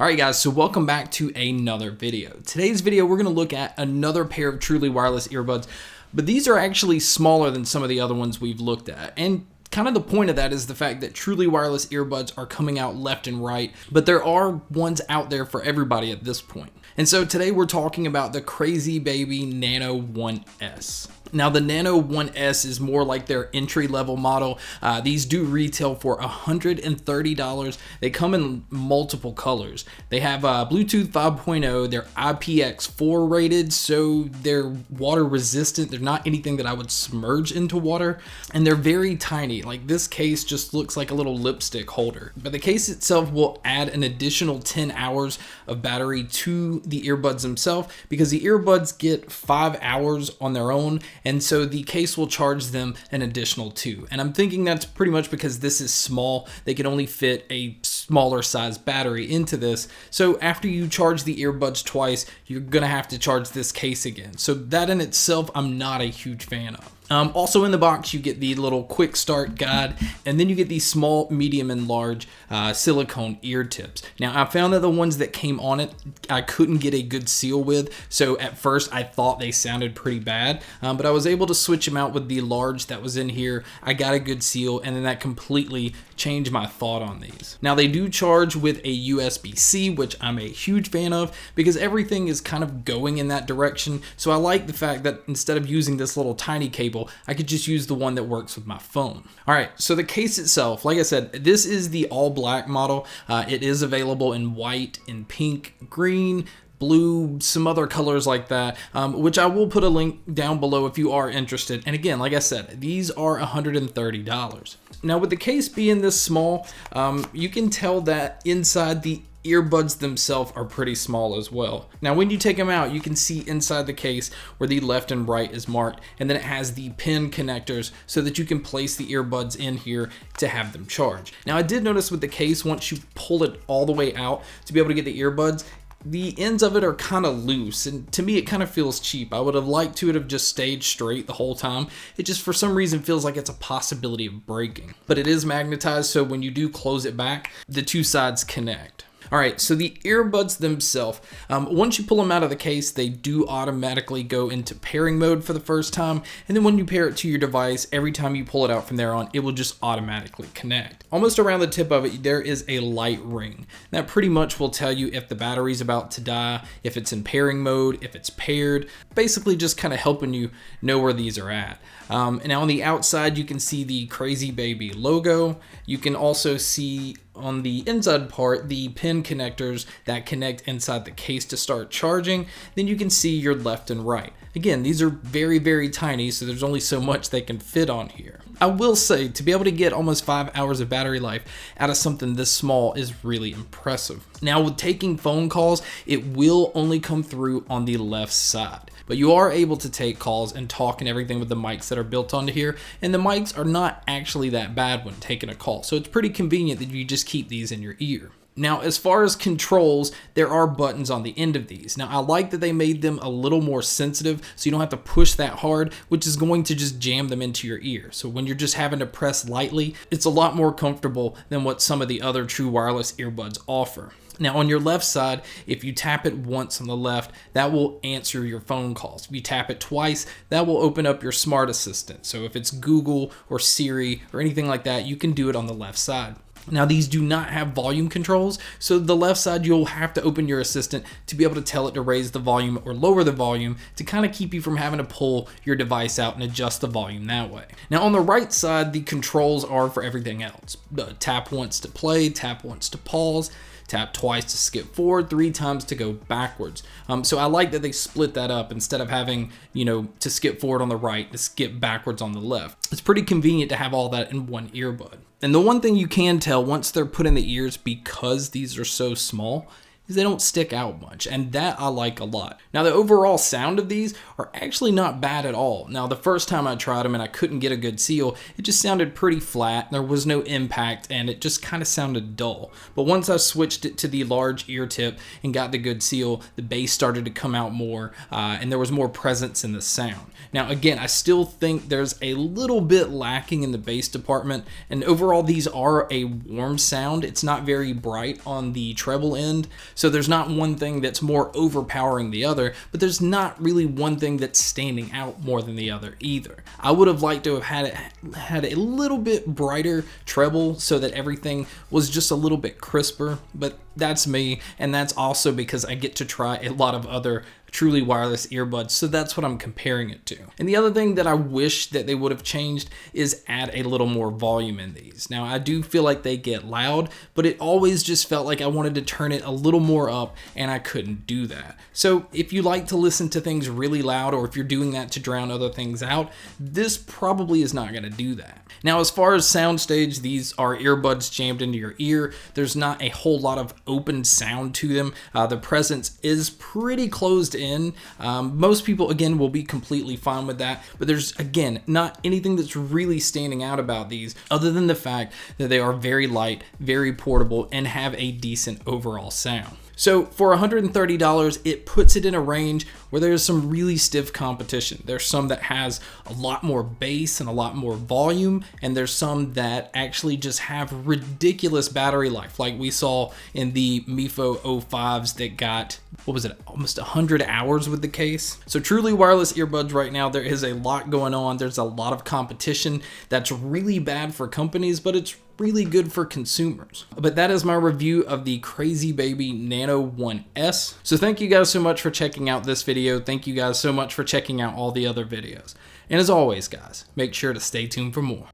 Alright guys, so welcome back to another video. Today's video we're going to look at another pair of truly wireless earbuds, but these are actually smaller than some of the other ones we've looked at. And kind of the point of that is the fact that truly wireless earbuds are coming out left and right, but there are ones out there for everybody at this point. And so today we're talking about the Crazybaby Nano 1S. Now the Nano 1S is more like their entry-level model. These do retail for $130. They come in multiple colors. They have Bluetooth 5.0. They're IPX4 rated, so they're water resistant. They're not anything that I would submerge into water, and they're very tiny. Like this case just looks like a little lipstick holder. But the case itself will add an additional 10 hours of battery to the earbuds themselves, because the earbuds get 5 hours on their own, and so the case will charge them an additional 2. And I'm thinking that's pretty much because this is small. They can only fit a smaller size battery into this. So after you charge the earbuds twice, you're gonna have to charge this case again. So that in itself, I'm not a huge fan of. Also in the box, you get the little quick start guide, and then you get these small, medium, and large silicone ear tips. Now, I found that the ones that came on it, I couldn't get a good seal with, so at first I thought they sounded pretty bad, but I was able to switch them out with the large that was in here. I got a good seal, and then that completely changed my thought on these. Now, they do charge with a USB-C, which I'm a huge fan of, because everything is kind of going in that direction, so I like the fact that instead of using this little tiny cable, I could just use the one that works with my phone. All right, so the case itself, like I said, this is the all black model. It is available in white, in pink, green, blue, some other colors like that, which I will put a link down below if you are interested. And again, like I said, these are $130. Now with the case being this small, you can tell that inside the earbuds themselves are pretty small as well. Now when you take them out, you can see inside the case where the left and right is marked, and then it has the pin connectors so that you can place the earbuds in here to have them charge. Now I did notice with the case, once you pull it all the way out to be able to get the earbuds, the ends of it are kind of loose, and to me it kind of feels cheap. I would have liked to have just stayed straight the whole time. It just for some reason feels like it's a possibility of breaking. But it is magnetized, so when you do close it back, the two sides connect. All right, so the earbuds themselves, once you pull them out of the case, they do automatically go into pairing mode for the first time. And then when you pair it to your device, every time you pull it out from there on, it will just automatically connect. Almost around the tip of it, there is a light ring. That pretty much will tell you if the battery's about to die, if it's in pairing mode, if it's paired, basically just kind of helping you know where these are at. And now on the outside, you can see the Crazybaby logo. You can also see on the inside part the pin connectors that connect inside the case to start charging. Then you can see your left and right. Again, these are very, very tiny, so there's only so much they can fit on here. I will say, to be able to get almost 5 hours of battery life out of something this small is really impressive. Now with taking phone calls, it will only come through on the left side, but you are able to take calls and talk and everything with the mics that are built onto here, and the mics are not actually that bad when taking a call, so it's pretty convenient that you just keep these in your ear. Now, as far as controls, there are buttons on the end of these. Now, I like that they made them a little more sensitive, so you don't have to push that hard, which is going to just jam them into your ear. So when you're just having to press lightly, it's a lot more comfortable than what some of the other true wireless earbuds offer. Now on your left side, if you tap it once on the left, that will answer your phone calls. If you tap it twice, that will open up your smart assistant. So if it's Google or Siri or anything like that, you can do it on the left side. Now these do not have volume controls, so the left side you'll have to open your assistant to be able to tell it to raise the volume or lower the volume to kind of keep you from having to pull your device out and adjust the volume that way. Now on the right side, the controls are for everything else. Tap once to play, tap once to pause, tap twice to skip forward, 3 times to go backwards. So I like that they split that up instead of having, to skip forward on the right, to skip backwards on the left. It's pretty convenient to have all that in one earbud. And the one thing you can tell once they're put in the ears, because these are so small, is they don't stick out much, and that I like a lot. Now the overall sound of these are actually not bad at all. Now the first time I tried them and I couldn't get a good seal, it just sounded pretty flat, there was no impact, and it just kind of sounded dull. But once I switched it to the large ear tip and got the good seal, the bass started to come out more, and there was more presence in the sound. Now again, I still think there's a little bit lacking in the bass department, and overall these are a warm sound. It's not very bright on the treble end, so there's not one thing that's more overpowering the other, but there's not really one thing that's standing out more than the other either. I would have liked to have had a little bit brighter treble so that everything was just a little bit crisper, but that's me, and that's also because I get to try a lot of other truly wireless earbuds, so that's what I'm comparing it to. And the other thing that I wish that they would have changed is add a little more volume in these. Now I do feel like they get loud, but it always just felt like I wanted to turn it a little more up, and I couldn't do that. So if you like to listen to things really loud, or if you're doing that to drown other things out, this probably is not going to do that. Now as far as soundstage, these are earbuds jammed into your ear. There's not a whole lot of open sound to them. The presence is pretty closed in. Most people, again, will be completely fine with that, but there's, again, not anything that's really standing out about these other than the fact that they are very light, very portable, and have a decent overall sound. So for $130, it puts it in a range where there's some really stiff competition. There's some that has a lot more bass and a lot more volume, and there's some that actually just have ridiculous battery life, like we saw in the Mifo 05s that got, what was it, almost 100 hours with the case. So truly wireless earbuds right now, there is a lot going on. There's a lot of competition that's really bad for companies, but it's really good for consumers. But that is my review of the Crazybaby Nano 1S. So thank you guys so much for checking out this video. Thank you guys so much for checking out all the other videos. And as always, guys, make sure to stay tuned for more.